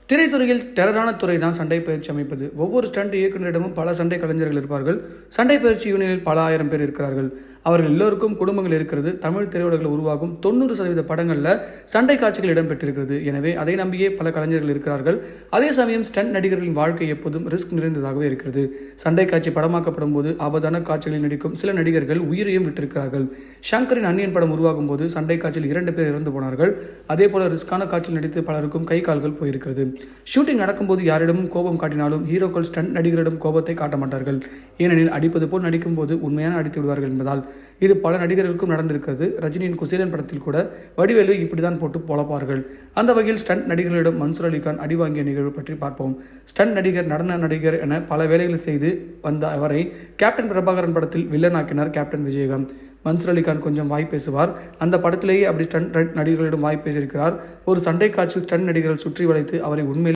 திரைத்துறையில் டெரரான துறை தான் சண்டை பயிற்சி அமைப்பது. ஒவ்வொரு ஸ்டண்ட் இயக்குநரிடமும் பல சண்டை கலைஞர்கள் இருப்பார்கள். சண்டை பயிற்சி யூனியனில் பல ஆயிரம் பேர் இருக்கிறார்கள். அவர்கள் எல்லோருக்கும் குடும்பங்கள் இருக்கிறது. தமிழ் திரையுலகில் உருவாகும் 90% படங்களில் சண்டை காட்சிகள் இடம்பெற்றிருக்கிறது. எனவே அதை நம்பியே பல கலைஞர்கள் இருக்கிறார்கள். அதே சமயம் ஸ்டண்ட் நடிகர்களின் வாழ்க்கை எப்போதும் ரிஸ்க் நிறைந்ததாகவே இருக்கிறது. சண்டை காட்சி படமாக்கப்படும் போது ஆபத்தான காட்சிகளில் நடிக்கும் சில நடிகர்கள் உயிரையும் விட்டிருக்கிறார்கள். ஷங்கரின் அந்நியன் படம் உருவாகும் போது சண்டை காட்சியில் 2 பேர் இறந்து போனார்கள். அதே போல ரிஸ்கான காட்சியில் நடித்து பலருக்கும் கை கால்கள் போயிருக்கிறது. ஷூட்டிங் நடக்கும்போது யாரிடமும் கோபம் காட்டினாலும் ஹீரோக்கள் ஸ்டண்ட் நடிகரிடம் கோபத்தை காட்ட மாட்டார்கள். ஏனெனில் அடிப்பது போல் நடிக்கும் போது உண்மையான அடித்து விடுவார்கள் என்பதால். இது பல நடிகர்களுக்கும் நடந்திருக்கிறது. ரஜினியின் குசேலன் படத்தில் கூட வடிவேலு இப்படிதான் போட்டு பொழப்பார்கள். அந்த வகையில் ஸ்டண்ட் நடிகர்களிடம் மன்சூர் அலிகான் அடி வாங்கிய நிகழ்வு பற்றி பார்ப்போம். ஸ்டண்ட் நடிகர், நடன நடிகர் என பல வேலைகளை செய்து வந்த அவரை கேப்டன் பிரபாகரன் படத்தில் வில்லனாக்கினார் கேப்டன் விஜயகாந்த். மன்சூர் அலிகான் கொஞ்சம் வாய் பேசுவார். அந்த படத்திலேயே அப்படி ஸ்டண்ட் நடிகர்களிடம் வாய் பேசியிருக்கிறார். ஒரு சண்டை காட்சியில் ஸ்டண்ட் நடிகர்கள் சுற்றி வளைத்து அவரை உண்மையில்